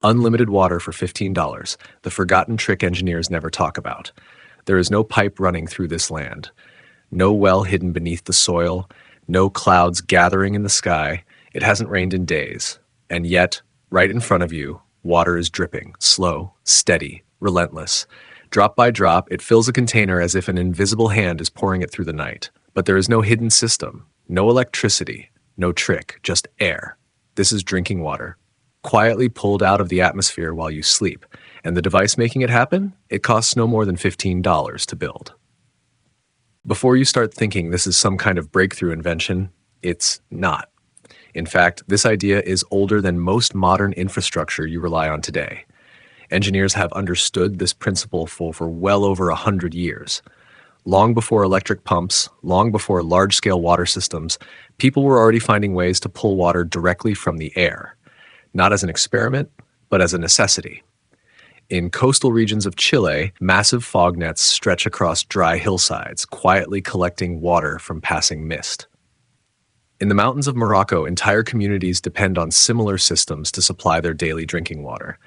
Unlimited water for $15, the forgotten trick engineers never talk about. There is no pipe running through this land, no well hidden beneath the soil, no clouds gathering in the sky. It hasn't rained in days. And yet, right in front of you, water is dripping, slow, steady, relentless. Drop by drop, it fills a container as if an invisible hand is pouring it through the night. But there is no hidden system, no electricity, no trick, just air. This is drinking water, quietly pulled out of the atmosphere while you sleep. And the device making it happen? It costs no more than $15 to build. Before you start thinking this is some kind of breakthrough invention, it's not. In fact, this idea is older than most modern infrastructure you rely on today. Engineers have understood this principle for well over 100 years. Long before electric pumps, long before large-scale water systems, people were already finding ways to pull water directly from the air, not as an experiment, but as a necessity. In coastal regions of Chile, massive fog nets stretch across dry hillsides, quietly collecting water from passing mist. In the mountains of Morocco, entire communities depend on similar systems to supply their daily drinking water.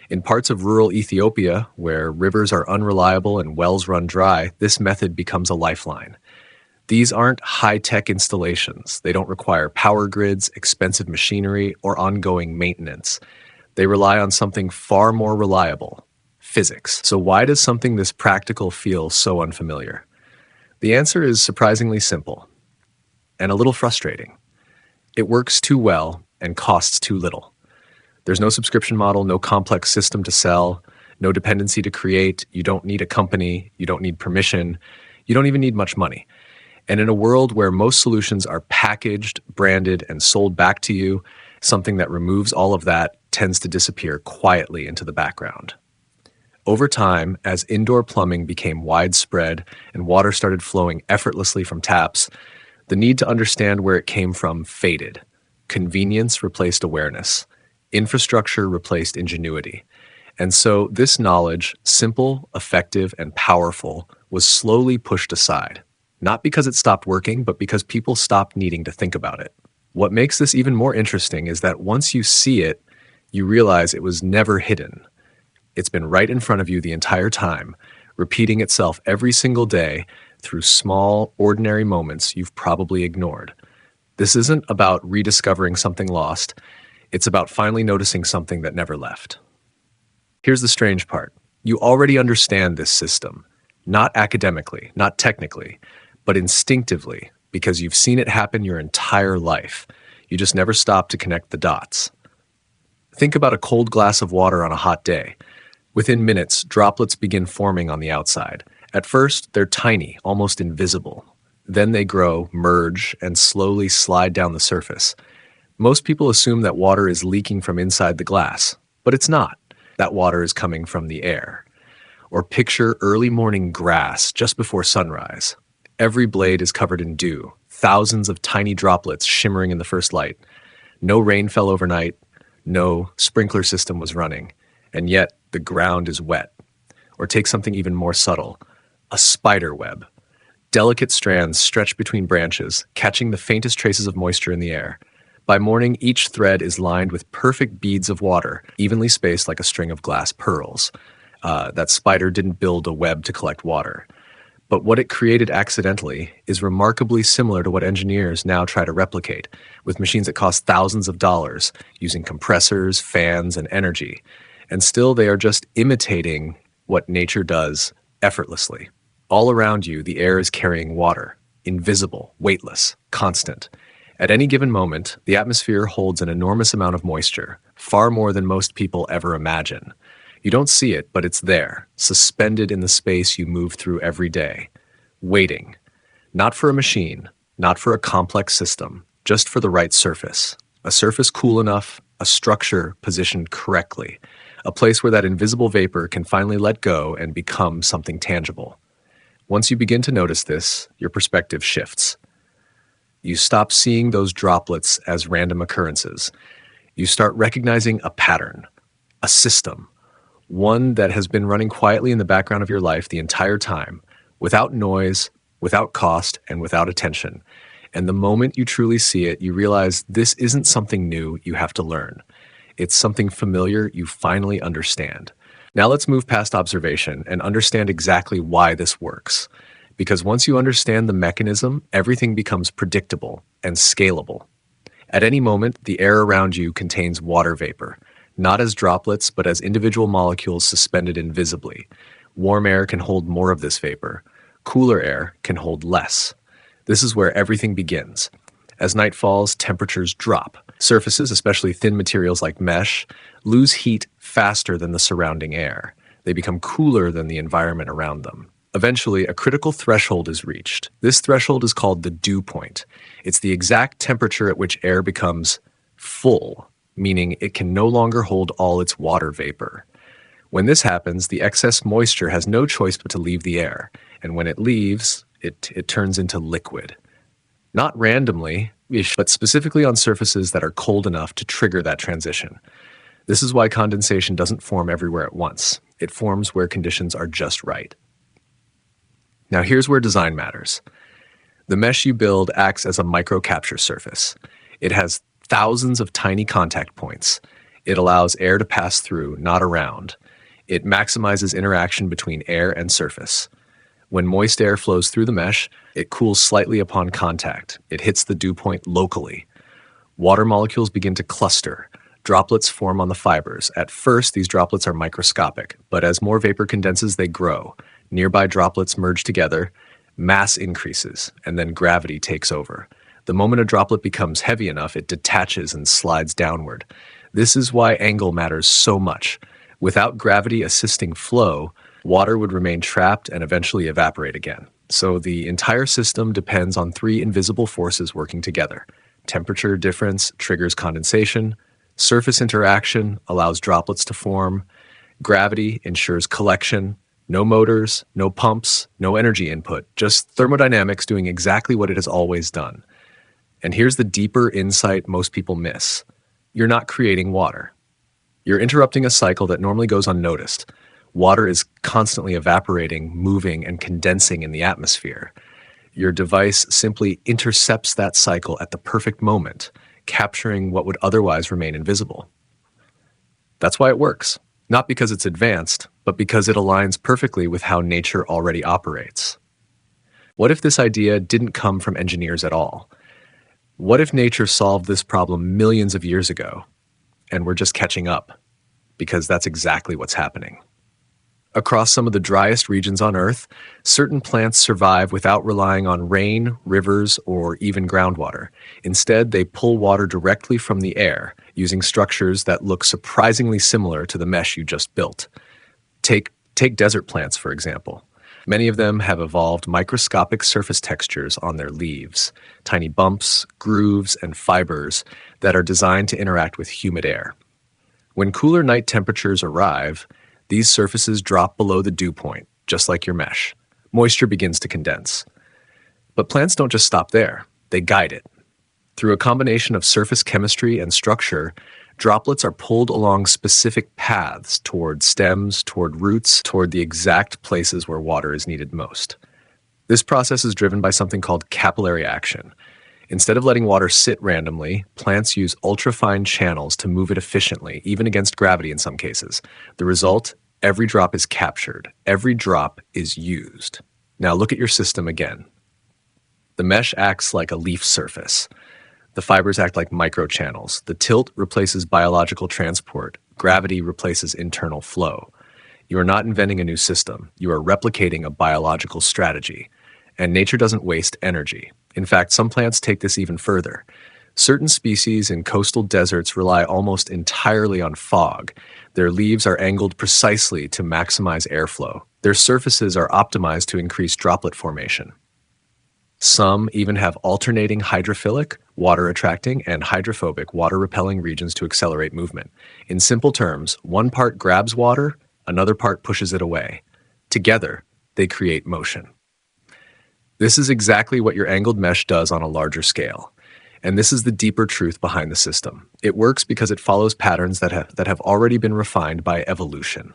In parts of rural Ethiopia, where rivers are unreliable and wells run dry, this method becomes a lifeline. These aren't high-tech installations. They don't require power grids, expensive machinery, or ongoing maintenance. They rely on something far more reliable: physics. So why does something this practical feel so unfamiliar? The answer is surprisingly simple and a little frustrating. It works too well and costs too little. There's no subscription model, no complex system to sell, no dependency to create. You don't need a company. You don't need permission. You don't even need much money. And in a world where most solutions are packaged, branded, and sold back to you, something that removes all of that tends to disappear quietly into the background. Over time, as indoor plumbing became widespread and water started flowing effortlessly from taps, the need to understand where it came from faded. Convenience replaced awareness. Infrastructure replaced ingenuity. And so this knowledge, simple, effective, and powerful, was slowly pushed aside. Not because it stopped working, but because people stopped needing to think about it. What makes this even more interesting is that once you see it, you realize it was never hidden. It's been right in front of you the entire time, repeating itself every single day through small, ordinary moments you've probably ignored. This isn't about rediscovering something lost. It's about finally noticing something that never left. Here's the strange part. You already understand this system, not academically, not technically, but instinctively, because you've seen it happen your entire life. You just never stop to connect the dots. Think about a cold glass of water on a hot day. Within minutes, droplets begin forming on the outside. At first, they're tiny, almost invisible. Then they grow, merge, and slowly slide down the surface. Most people assume that water is leaking from inside the glass, but it's not. That water is coming from the air. Or picture early morning grass just before sunrise. Every blade is covered in dew, thousands of tiny droplets shimmering in the first light. No rain fell overnight, no sprinkler system was running, and yet the ground is wet. Or take something even more subtle, a spider web. Delicate strands stretch between branches, catching the faintest traces of moisture in the air. By morning, each thread is lined with perfect beads of water, evenly spaced like a string of glass pearls. That spider didn't build a web to collect water. But what it created accidentally is remarkably similar to what engineers now try to replicate, with machines that cost thousands of dollars, using compressors, fans, and energy. And still they are just imitating what nature does effortlessly. All around you, the air is carrying water, invisible, weightless, constant. At any given moment, the atmosphere holds an enormous amount of moisture, far more than most people ever imagine. You don't see it, but it's there, suspended in the space you move through every day, waiting. Not for a machine, not for a complex system, just for the right surface. A surface cool enough, a structure positioned correctly, a place where that invisible vapor can finally let go and become something tangible. Once you begin to notice this, your perspective shifts. You stop seeing those droplets as random occurrences. You start recognizing a pattern, a system, one that has been running quietly in the background of your life the entire time, without noise, without cost, and without attention. And the moment you truly see it, you realize this isn't something new you have to learn. It's something familiar you finally understand. Now let's move past observation and understand exactly why this works. Because once you understand the mechanism, everything becomes predictable and scalable. At any moment, the air around you contains water vapor, not as droplets, but as individual molecules suspended invisibly. Warm air can hold more of this vapor. Cooler air can hold less. This is where everything begins. As night falls, temperatures drop. Surfaces, especially thin materials like mesh, lose heat faster than the surrounding air. They become cooler than the environment around them. Eventually, a critical threshold is reached. This threshold is called the dew point. It's the exact temperature at which air becomes full, meaning it can no longer hold all its water vapor. When this happens, the excess moisture has no choice but to leave the air, and when it leaves, it turns into liquid. Not randomly, but specifically on surfaces that are cold enough to trigger that transition. This is why condensation doesn't form everywhere at once. It forms where conditions are just right. Now here's where design matters. The mesh you build acts as a micro-capture surface. It has thousands of tiny contact points. It allows air to pass through, not around. It maximizes interaction between air and surface. When moist air flows through the mesh, it cools slightly upon contact. It hits the dew point locally. Water molecules begin to cluster. Droplets form on the fibers. At first, these droplets are microscopic, but as more vapor condenses, they grow. Nearby droplets merge together, mass increases, and then gravity takes over. The moment a droplet becomes heavy enough, it detaches and slides downward. This is why angle matters so much. Without gravity assisting flow, water would remain trapped and eventually evaporate again. So the entire system depends on three invisible forces working together. Temperature difference triggers condensation, surface interaction allows droplets to form, gravity ensures collection, no motors, no pumps, no energy input, just thermodynamics doing exactly what it has always done. And here's the deeper insight most people miss. You're not creating water. You're interrupting a cycle that normally goes unnoticed. Water is constantly evaporating, moving, and condensing in the atmosphere. Your device simply intercepts that cycle at the perfect moment, capturing what would otherwise remain invisible. That's why it works. Not because it's advanced, but because it aligns perfectly with how nature already operates. What if this idea didn't come from engineers at all? What if nature solved this problem millions of years ago, and we're just catching up? Because that's exactly what's happening. Across some of the driest regions on Earth, certain plants survive without relying on rain, rivers, or even groundwater. Instead, they pull water directly from the air, using structures that look surprisingly similar to the mesh you just built. Take desert plants, for example. Many of them have evolved microscopic surface textures on their leaves, tiny bumps, grooves, and fibers that are designed to interact with humid air. When cooler night temperatures arrive, these surfaces drop below the dew point, just like your mesh. Moisture begins to condense. But plants don't just stop there. They guide it. Through a combination of surface chemistry and structure, droplets are pulled along specific paths toward stems, toward roots, toward the exact places where water is needed most. This process is driven by something called capillary action. Instead of letting water sit randomly, plants use ultrafine channels to move it efficiently, even against gravity in some cases. The result? Every drop is captured. Every drop is used. Now look at your system again. The mesh acts like a leaf surface. The fibers act like microchannels. The tilt replaces biological transport. Gravity replaces internal flow. You are not inventing a new system. You are replicating a biological strategy. And nature doesn't waste energy. In fact, some plants take this even further. Certain species in coastal deserts rely almost entirely on fog. Their leaves are angled precisely to maximize airflow. Their surfaces are optimized to increase droplet formation. Some even have alternating hydrophilic, water-attracting, and hydrophobic, water-repelling regions to accelerate movement. In simple terms, one part grabs water, another part pushes it away. Together, they create motion. This is exactly what your angled mesh does on a larger scale. And this is the deeper truth behind the system. It works because it follows patterns that have already been refined by evolution.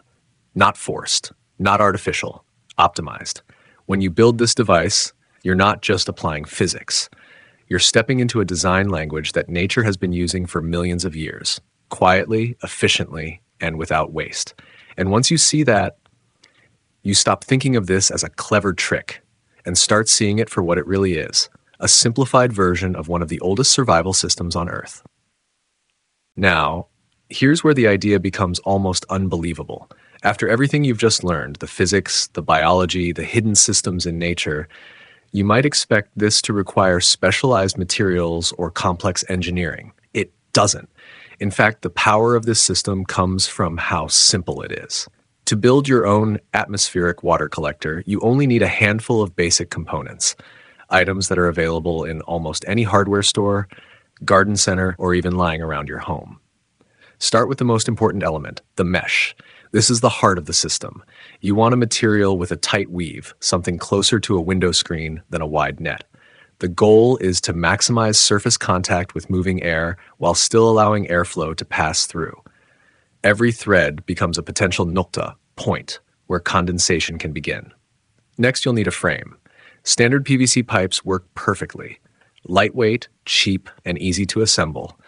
Not forced, not artificial, optimized. When you build this device, you're not just applying physics. You're stepping into a design language that nature has been using for millions of years. quietly, efficiently, and without waste. And once you see that, you stop thinking of this as a clever trick and start seeing it for what it really is, a simplified version of one of the oldest survival systems on Earth. Now, here's where the idea becomes almost unbelievable. After everything you've just learned, the physics, the biology, the hidden systems in nature, you might expect this to require specialized materials or complex engineering. It doesn't. In fact, the power of this system comes from how simple it is. To build your own atmospheric water collector, you only need a handful of basic components, items that are available in almost any hardware store, garden center, or even lying around your home. Start with the most important element, the mesh. This is the heart of the system. You want a material with a tight weave, something closer to a window screen than a wide net. The goal is to maximize surface contact with moving air while still allowing airflow to pass through. Every thread becomes a potential nukta, point, where condensation can begin. Next, you'll need a frame. Standard PVC pipes work perfectly. Lightweight, cheap, and easy to assemble.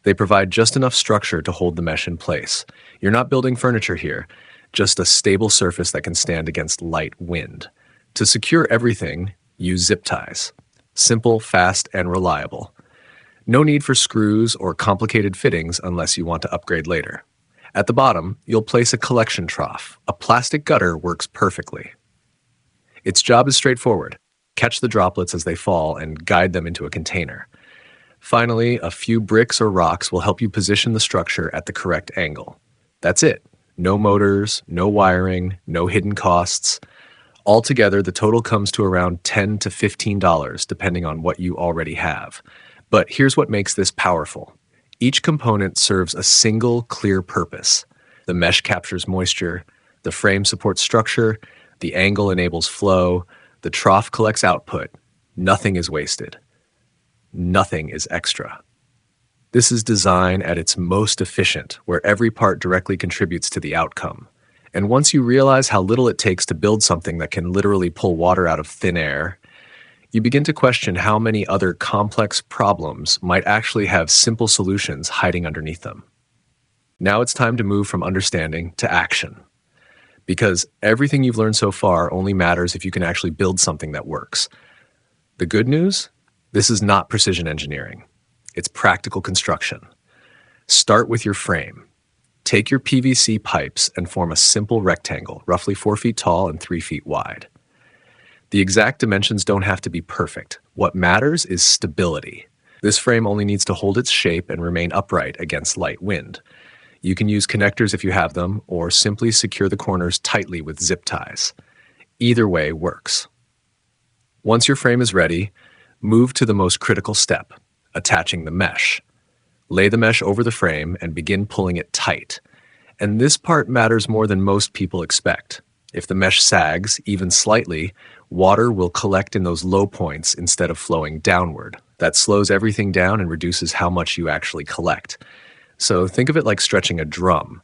They provide just enough structure to hold the mesh in place. You're not building furniture here, just a stable surface that can stand against light wind. To secure everything, use zip ties. Simple, fast, and reliable. No need for screws or complicated fittings unless you want to upgrade later. At the bottom, you'll place a collection trough. A plastic gutter works perfectly. Its job is straightforward. Catch the droplets as they fall and guide them into a container. Finally, a few bricks or rocks will help you position the structure at the correct angle. That's it. No motors, no wiring, no hidden costs. Altogether, the total comes to around $10 to $15, depending on what you already have. But here's what makes this powerful. Each component serves a single, clear purpose. The mesh captures moisture, the frame supports structure, the angle enables flow, the trough collects output. Nothing is wasted. Nothing is extra. This is design at its most efficient, where every part directly contributes to the outcome. And once you realize how little it takes to build something that can literally pull water out of thin air, you begin to question how many other complex problems might actually have simple solutions hiding underneath them. Now it's time to move from understanding to action. Because everything you've learned so far only matters if you can actually build something that works. The good news? This is not precision engineering. It's practical construction. Start with your frame. Take your PVC pipes and form a simple rectangle, roughly 4 feet tall and 3 feet wide. The exact dimensions don't have to be perfect. What matters is stability. This frame only needs to hold its shape and remain upright against light wind. You can use connectors if you have them, or simply secure the corners tightly with zip ties. Either way works. Once your frame is ready, move to the most critical step, attaching the mesh. Lay the mesh over the frame and begin pulling it tight. And this part matters more than most people expect. If the mesh sags, even slightly, water will collect in those low points instead of flowing downward. That slows everything down and reduces how much you actually collect. So think of it like stretching a drum.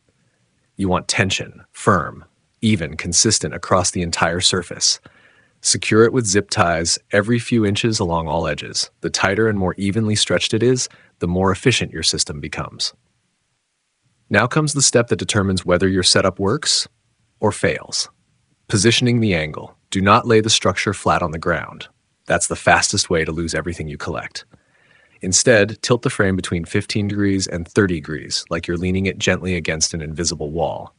You want tension, firm, even, consistent across the entire surface. Secure it with zip ties every few inches along all edges. The tighter and more evenly stretched it is, the more efficient your system becomes. Now comes the step that determines whether your setup works or fails. Positioning the angle. Do not lay the structure flat on the ground. That's the fastest way to lose everything you collect. Instead, tilt the frame between 15 degrees and 30 degrees, like you're leaning it gently against an invisible wall.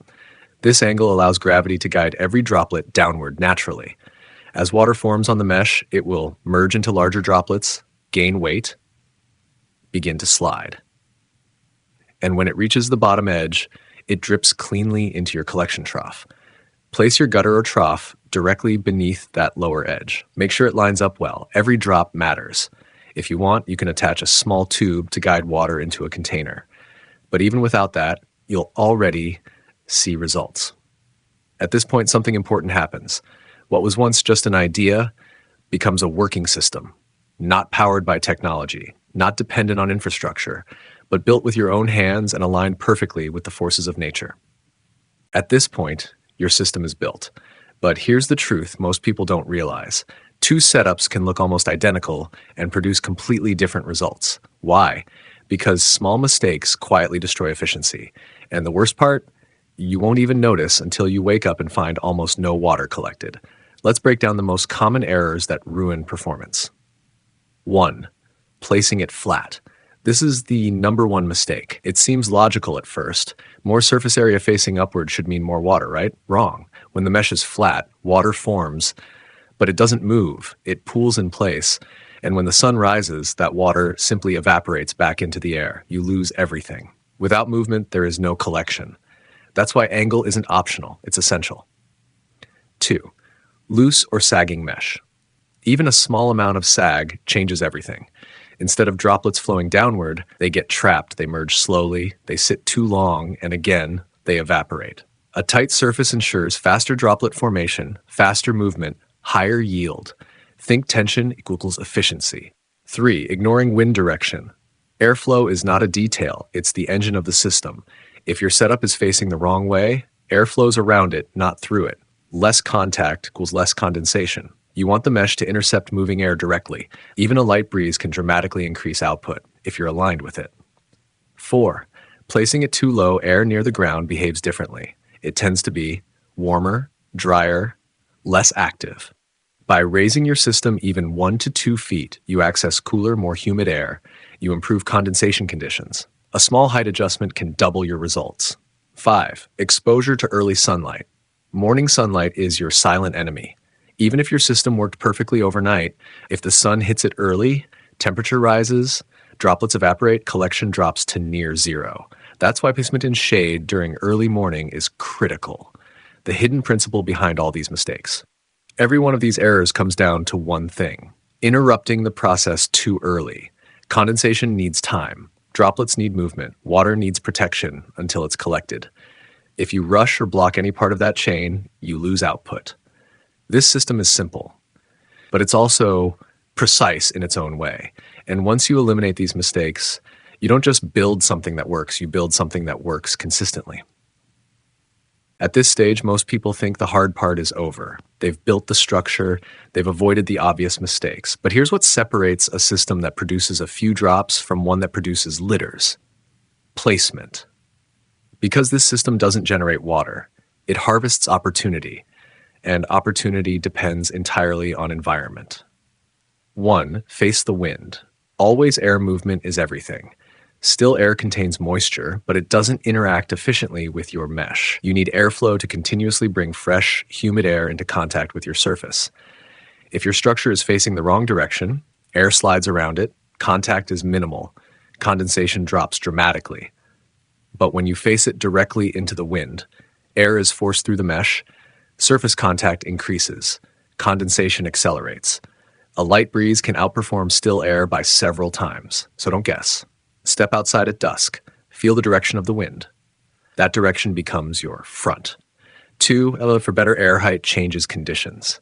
This angle allows gravity to guide every droplet downward naturally. As water forms on the mesh, it will merge into larger droplets, gain weight, begin to slide. And when it reaches the bottom edge, it drips cleanly into your collection trough. Place your gutter or trough directly beneath that lower edge. Make sure it lines up well. Every drop matters. If you want, you can attach a small tube to guide water into a container. But even without that, you'll already see results. At this point, something important happens. What was once just an idea becomes a working system, not powered by technology, not dependent on infrastructure, but built with your own hands and aligned perfectly with the forces of nature. At this point, your system is built. But here's the truth most people don't realize. 2 setups can look almost identical and produce completely different results. Why? because small mistakes quietly destroy efficiency. And the worst part, you won't even notice until you wake up and find almost no water collected. Let's break down the most common errors that ruin performance. 1. Placing it flat. This is the number one mistake. It seems logical at first. More surface area facing upward should mean more water, right? Wrong. When the mesh is flat, water forms, but it doesn't move. It pools in place. And when the sun rises, that water simply evaporates back into the air. You lose everything. Without movement, there is no collection. That's why angle isn't optional. It's essential. 2. Loose or sagging mesh. Even a small amount of sag changes everything. Instead of droplets flowing downward, they get trapped, they merge slowly, they sit too long, and again, they evaporate. A tight surface ensures faster droplet formation, faster movement, higher yield. Think tension equals efficiency. 3. Ignoring wind direction. Airflow is not a detail, it's the engine of the system. If your setup is facing the wrong way, air flows around it, not through it. Less contact equals less condensation. You want the mesh to intercept moving air directly. Even a light breeze can dramatically increase output if you're aligned with it. 4. Placing it too low, air near the ground behaves differently. It tends to be warmer, drier, less active. By raising your system even 1 to 2 feet, you access cooler, more humid air. You improve condensation conditions. A small height adjustment can double your results. 5. Exposure to early sunlight. Morning sunlight is your silent enemy. Even if your system worked perfectly overnight, if the sun hits it early, temperature rises, droplets evaporate, collection drops to near zero. That's why placement in shade during early morning is critical. The hidden principle behind all these mistakes. Every one of these errors comes down to one thing: interrupting the process too early. Condensation needs time. Droplets need movement. Water needs protection until it's collected. If you rush or block any part of that chain, you lose output. This system is simple, but it's also precise in its own way. And once you eliminate these mistakes, you don't just build something that works, you build something that works consistently. At this stage, most people think the hard part is over. They've built the structure, they've avoided the obvious mistakes. But here's what separates a system that produces a few drops from one that produces litters: placement. Because this system doesn't generate water, it harvests opportunity, and opportunity depends entirely on environment. 1. Face the wind. Always air movement is everything. Still air contains moisture, but it doesn't interact efficiently with your mesh. You need airflow to continuously bring fresh, humid air into contact with your surface. If your structure is facing the wrong direction, air slides around it, contact is minimal, condensation drops dramatically. But when you face it directly into the wind, air is forced through the mesh, surface contact increases, condensation accelerates. A light breeze can outperform still air by several times, so don't guess. Step outside at dusk, feel the direction of the wind. That direction becomes your front. 2, for better air height changes conditions.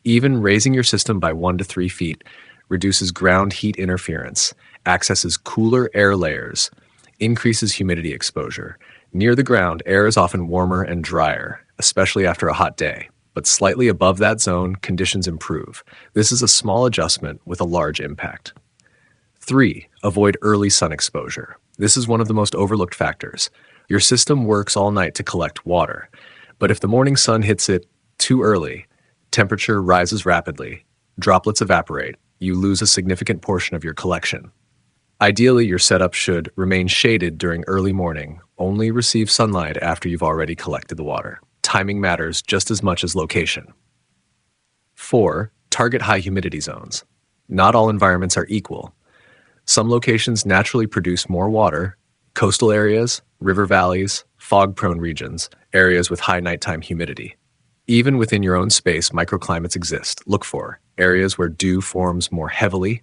Even raising your system by 1 to 3 feet reduces ground heat interference, accesses cooler air layers, increases humidity exposure. Near the ground, air is often warmer and drier, especially after a hot day. But slightly above that zone, conditions improve. This is a small adjustment with a large impact. 3. Avoid early sun exposure. This is one of the most overlooked factors. Your system works all night to collect water, but if the morning sun hits it too early, temperature rises rapidly, droplets evaporate, you lose a significant portion of your collection. Ideally, your setup should remain shaded during early morning, only receive sunlight after you've already collected the water. Timing matters just as much as location. 4. Target high humidity zones. Not all environments are equal. Some locations naturally produce more water: coastal areas, river valleys, fog-prone regions, areas with high nighttime humidity. Even within your own space, microclimates exist. Look for areas where dew forms more heavily,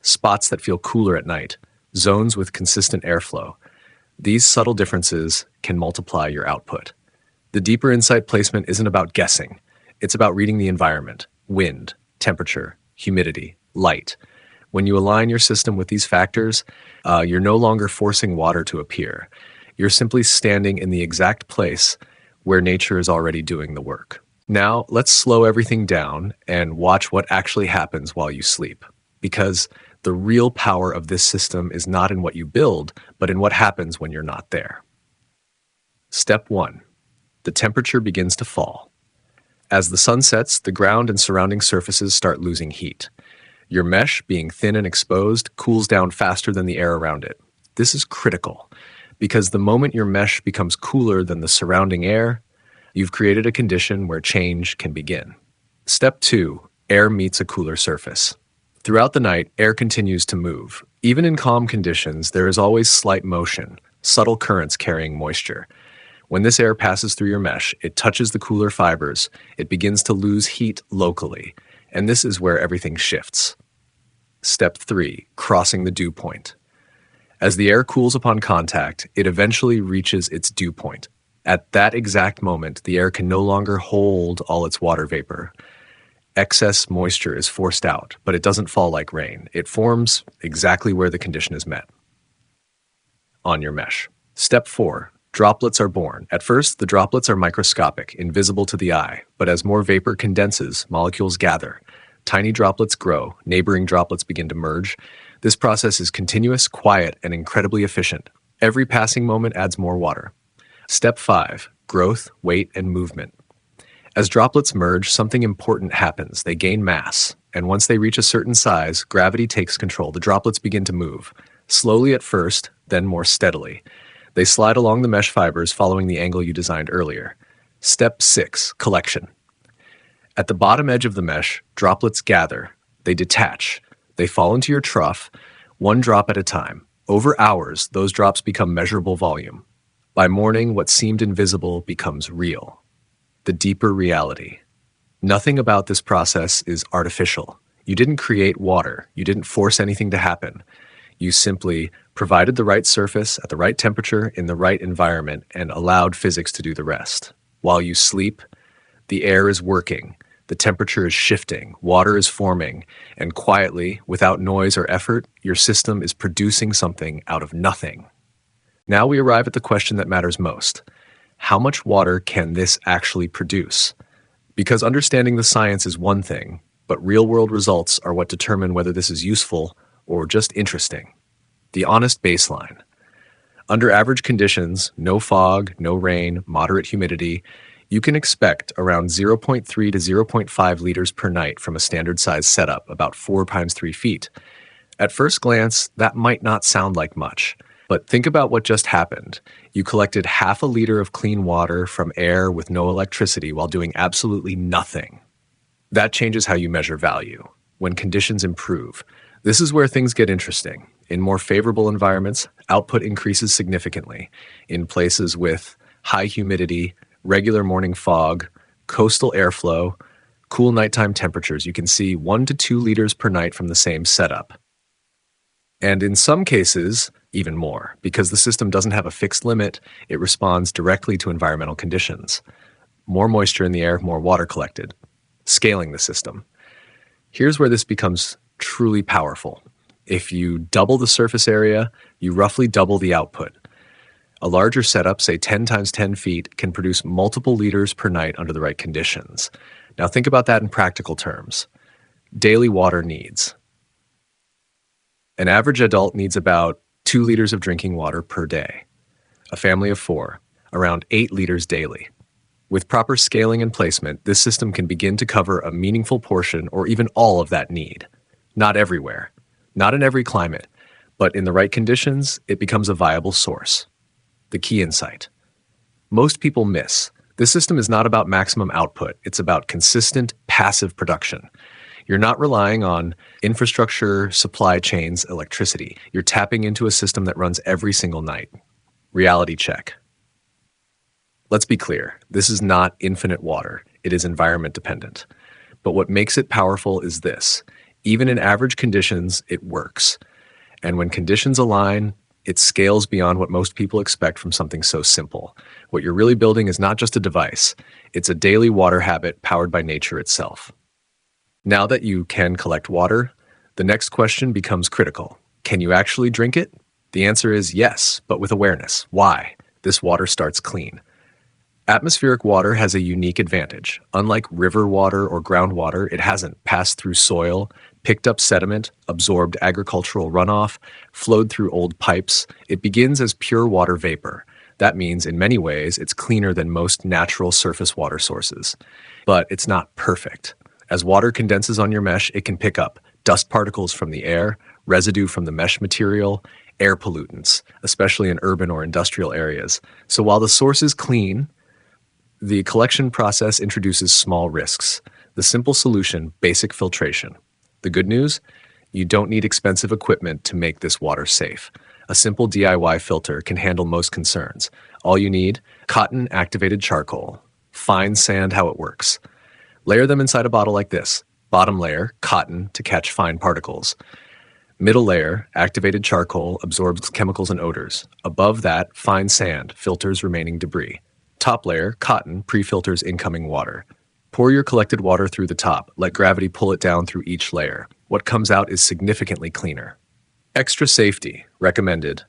spots that feel cooler at night, zones with consistent airflow. These subtle differences can multiply your output. The deeper insight placement isn't about guessing. It's about reading the environment: wind, temperature, humidity, light. When you align your system with these factors, you're no longer forcing water to appear. You're simply standing in the exact place where nature is already doing the work. Now, let's slow everything down and watch what actually happens while you sleep, because The real power of this system is not in what you build, but in what happens when you're not there. Step 1. The temperature begins to fall. As the sun sets, the ground and surrounding surfaces start losing heat. Your mesh, being thin and exposed, cools down faster than the air around it. This is critical, because the moment your mesh becomes cooler than the surrounding air, you've created a condition where change can begin. Step 2. Air meets a cooler surface. Throughout the night, air continues to move. Even in calm conditions, there is always slight motion, subtle currents carrying moisture. When this air passes through your mesh, it touches the cooler fibers, it begins to lose heat locally, and this is where everything shifts. Step 3. Crossing the dew point. As the air cools upon contact, it eventually reaches its dew point. At that exact moment, the air can no longer hold all its water vapor. Excess moisture is forced out, but it doesn't fall like rain. It forms exactly where the condition is met. On your mesh. Step 4. Droplets are born. At first, the droplets are microscopic, invisible to the eye, but as more vapor condenses, molecules gather. Tiny droplets grow, neighboring droplets begin to merge. This process is continuous, quiet, and incredibly efficient. Every passing moment adds more water. Step 5. Growth, weight, and movement. As droplets merge, something important happens. They gain mass, and once they reach a certain size, gravity takes control. The droplets begin to move, slowly at first, then more steadily. They slide along the mesh fibers following the angle you designed earlier. Step 6. Collection. At the bottom edge of the mesh, droplets gather. They detach. They fall into your trough, one drop at a time. Over hours, those drops become measurable volume. By morning, what seemed invisible becomes real. The deeper reality. Nothing about this process is artificial. You didn't create water. You didn't force anything to happen. You simply provided the right surface at the right temperature in the right environment and allowed physics to do the rest. While you sleep, the air is working, the temperature is shifting, water is forming, and quietly, without noise or effort, your system is producing something out of nothing. Now we arrive at the question that matters most. How much water can this actually produce? Because understanding the science is one thing, but real-world results are what determine whether this is useful or just interesting. The honest baseline. Under average conditions, no fog, no rain, moderate humidity, you can expect around 0.3 to 0.5 liters per night from a standard size setup, about 4 times 3 feet. At first glance, that might not sound like much, but think about what just happened. You collected half a liter of clean water from air with no electricity while doing absolutely nothing. That changes how you measure value. When conditions improve, this is where things get interesting. In more favorable environments, output increases significantly. In places with high humidity, regular morning fog, coastal airflow, cool nighttime temperatures, you can see 1 to 2 liters per night from the same setup. And in some cases, even more. Because the system doesn't have a fixed limit, it responds directly to environmental conditions. More moisture in the air, more water collected. Scaling the system. Here's where this becomes truly powerful. If you double the surface area, you roughly double the output. A larger setup, say 10 times 10 feet, can produce multiple liters per night under the right conditions. Now think about that in practical terms. Daily water needs. An average adult needs about 2 liters of drinking water per day. A family of 4, around 8 liters daily. With proper scaling and placement, this system can begin to cover a meaningful portion or even all of that need. Not everywhere, not in every climate, but in the right conditions, it becomes a viable source. The key insight. Most people miss. This system is not about maximum output. It's about consistent, passive production. You're not relying on infrastructure, supply chains, electricity. You're tapping into a system that runs every single night. Reality check. Let's be clear, this is not infinite water. It is environment dependent. But what makes it powerful is this. Even in average conditions, it works. And when conditions align, it scales beyond what most people expect from something so simple. What you're really building is not just a device. It's a daily water habit powered by nature itself. Now that you can collect water, the next question becomes critical. Can you actually drink it? The answer is yes, but with awareness. Why? This water starts clean. Atmospheric water has a unique advantage. Unlike river water or groundwater, it hasn't passed through soil, picked up sediment, absorbed agricultural runoff, flowed through old pipes. It begins as pure water vapor. That means, in many ways, it's cleaner than most natural surface water sources. But it's not perfect. As water condenses on your mesh, it can pick up dust particles from the air, residue from the mesh material, air pollutants, especially in urban or industrial areas. So while the source is clean, the collection process introduces small risks. The simple solution, basic filtration. The good news? You don't need expensive equipment to make this water safe. A simple DIY filter can handle most concerns. All you need, cotton activated charcoal. Fine sand how it works. Layer them inside a bottle like this. Bottom layer, cotton to catch fine particles. Middle layer, activated charcoal, absorbs chemicals and odors. Above that, fine sand, filters remaining debris. Top layer, cotton, pre-filters incoming water. Pour your collected water through the top. Let gravity pull it down through each layer. What comes out is significantly cleaner. Extra safety, recommended.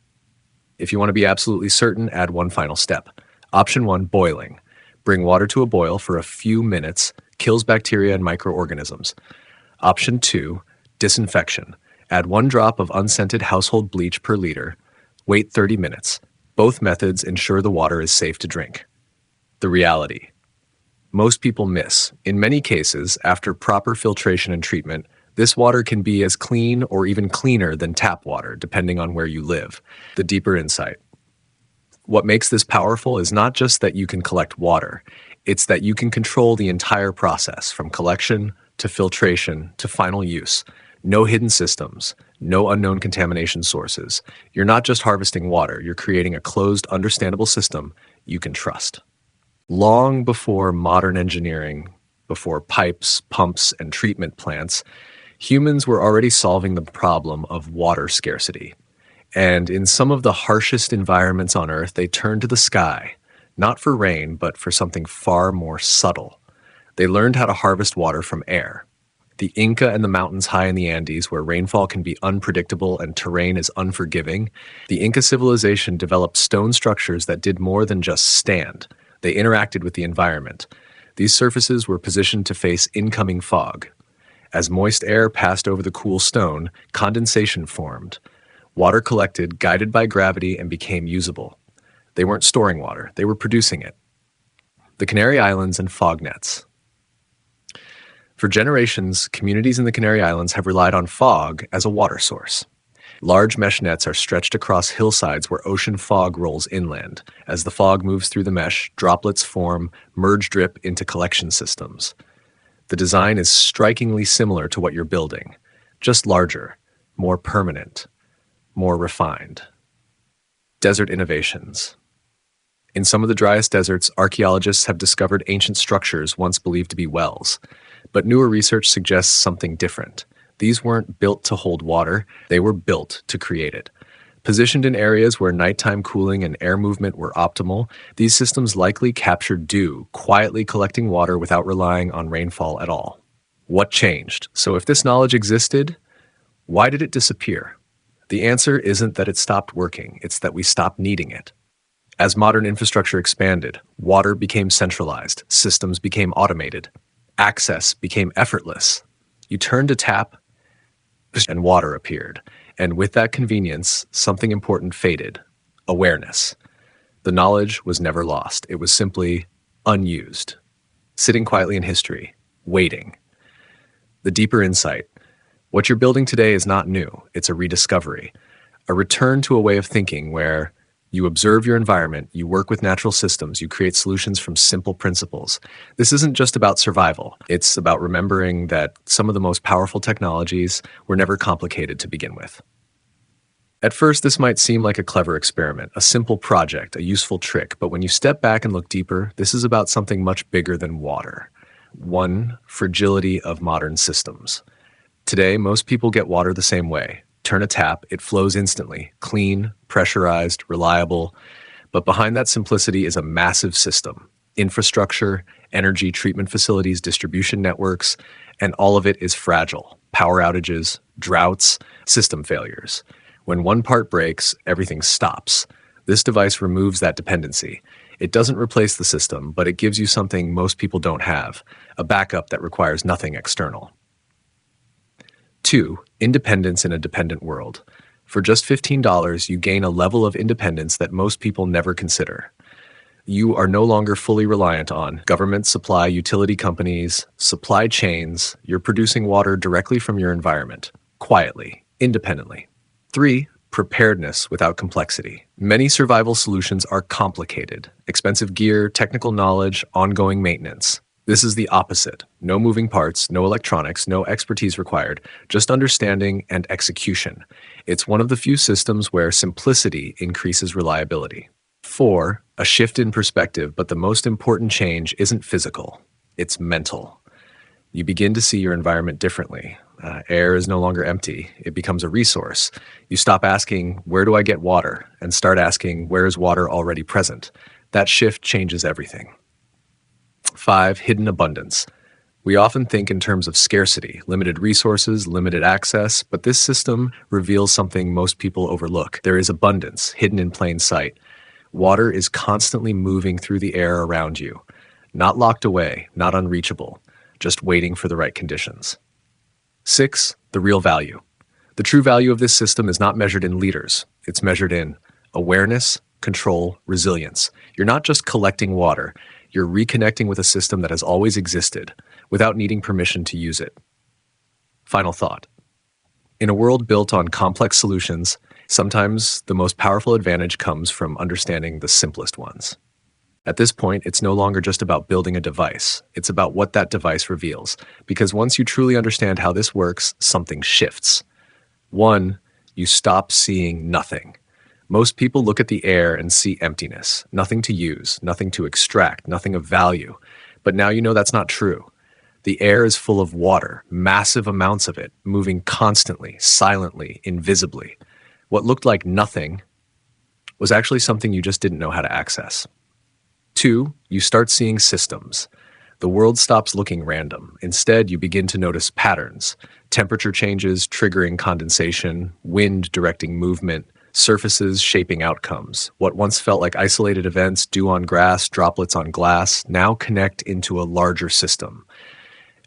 If you want to be absolutely certain, add one final step. Option 1, boiling. Bring water to a boil for a few minutes, kills bacteria and microorganisms. Option 2, disinfection. Add 1 drop of unscented household bleach per liter. Wait 30 minutes. Both methods ensure the water is safe to drink. The reality. Most people miss. In many cases, after proper filtration and treatment, this water can be as clean or even cleaner than tap water, depending on where you live. The deeper insight. What makes this powerful is not just that you can collect water, it's that you can control the entire process, from collection to filtration to final use. No hidden systems, no unknown contamination sources. You're not just harvesting water, you're creating a closed, understandable system you can trust. Long before modern engineering, before pipes, pumps, and treatment plants, humans were already solving the problem of water scarcity. And in some of the harshest environments on Earth, they turned to the sky, not for rain, but for something far more subtle. They learned how to harvest water from air. The Inca and the mountains high in the Andes, where rainfall can be unpredictable and terrain is unforgiving, the Inca civilization developed stone structures that did more than just stand. They interacted with the environment. These surfaces were positioned to face incoming fog. As moist air passed over the cool stone, condensation formed. Water collected, guided by gravity, and became usable. They weren't storing water, they were producing it. The Canary Islands and fog nets. For generations, communities in the Canary Islands have relied on fog as a water source. Large mesh nets are stretched across hillsides where ocean fog rolls inland. As the fog moves through the mesh, droplets form, merge drip into collection systems. The design is strikingly similar to what you're building, just larger, more permanent, more refined. Desert innovations. In some of the driest deserts, archaeologists have discovered ancient structures once believed to be wells. But newer research suggests something different. These weren't built to hold water, they were built to create it. Positioned in areas where nighttime cooling and air movement were optimal, these systems likely captured dew, quietly collecting water without relying on rainfall at all. What changed? So if this knowledge existed, why did it disappear? The answer isn't that it stopped working, it's that we stopped needing it. As modern infrastructure expanded, water became centralized, systems became automated, access became effortless. You turned a tap, and water appeared. And with that convenience, something important faded: awareness. The knowledge was never lost. It was simply unused, sitting quietly in history, waiting. The deeper insight. What you're building today is not new. It's a rediscovery, a return to a way of thinking where you observe your environment, you work with natural systems, you create solutions from simple principles. This isn't just about survival. It's about remembering that some of the most powerful technologies were never complicated to begin with. At first, this might seem like a clever experiment, a simple project, a useful trick, but when you step back and look deeper, this is about something much bigger than water. One, fragility of modern systems. Today, most people get water the same way. Turn a tap, it flows instantly, clean, pressurized, reliable. But behind that simplicity is a massive system: infrastructure, energy treatment facilities, distribution networks, and all of it is fragile. Power outages, droughts, system failures. When one part breaks, everything stops. This device removes that dependency. It doesn't replace the system, but it gives you something most people don't have, a backup that requires nothing external. 2. Independence in a dependent world. For just $15, you gain a level of independence that most people never consider. You are no longer fully reliant on government supply, utility companies, supply chains. You're producing water directly from your environment, quietly, independently. 3. Preparedness without complexity. Many survival solutions are complicated. Expensive gear, technical knowledge, ongoing maintenance. This is the opposite. No moving parts, no electronics, no expertise required, just understanding and execution. It's one of the few systems where simplicity increases reliability. 4. A shift in perspective, but the most important change isn't physical, it's mental. You begin to see your environment differently. Air is no longer empty, it becomes a resource. You stop asking, where do I get water? And start asking, where is water already present? That shift changes everything. 5. Hidden abundance. We often think in terms of scarcity, limited resources, limited access, but this system reveals something most people overlook. There is abundance hidden in plain sight. Water is constantly moving through the air around you, not locked away, not unreachable, just waiting for the right conditions. 6. The real value. The true value of this system is not measured in liters. It's measured in awareness, control, resilience. You're not just collecting water, you're reconnecting with a system that has always existed, without needing permission to use it. Final thought. In a world built on complex solutions, sometimes the most powerful advantage comes from understanding the simplest ones. At this point, it's no longer just about building a device. It's about what that device reveals. Because once you truly understand how this works, something shifts. 1. You stop seeing nothing. Most people look at the air and see emptiness, nothing to use, nothing to extract, nothing of value. But now you know that's not true. The air is full of water, massive amounts of it, moving constantly, silently, invisibly. What looked like nothing was actually something you just didn't know how to access. 2. You start seeing systems. The world stops looking random. Instead, you begin to notice patterns. Temperature changes triggering condensation, wind directing movement, surfaces shaping outcomes. What once felt like isolated events, dew on grass, droplets on glass, now connect into a larger system.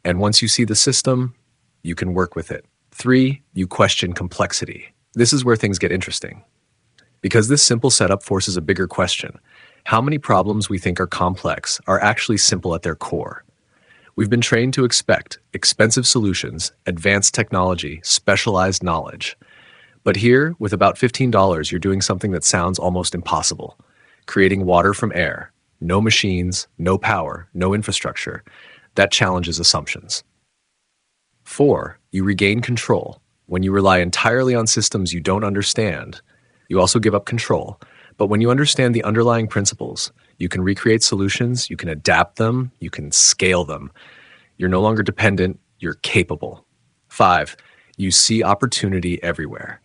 And once you see the system, you can work with it. 3. You question complexity. This is where things get interesting. Because this simple setup forces a bigger question. How many problems we think are complex are actually simple at their core? We've been trained to expect expensive solutions, advanced technology, specialized knowledge. But here, with about $15, you're doing something that sounds almost impossible. Creating water from air. No machines, no power, no infrastructure. That challenges assumptions. 4. You regain control. When you rely entirely on systems you don't understand, you also give up control. But when you understand the underlying principles, you can recreate solutions, you can adapt them, you can scale them. You're no longer dependent, you're capable. 5. You see opportunity everywhere.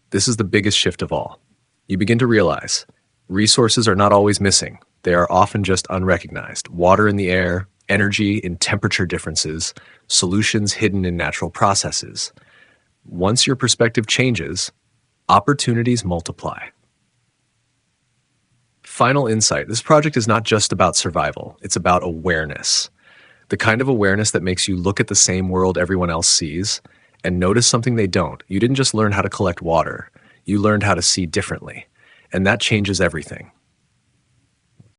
This is the biggest shift of all. You begin to realize resources are not always missing. They are often just unrecognized. Water in the air, energy in temperature differences, solutions hidden in natural processes. Once your perspective changes, opportunities multiply. Final insight. This project is not just about survival. It's about awareness. The kind of awareness that makes you look at the same world everyone else sees and notice something they don't. You didn't just learn how to collect water. You learned how to see differently. And that changes everything.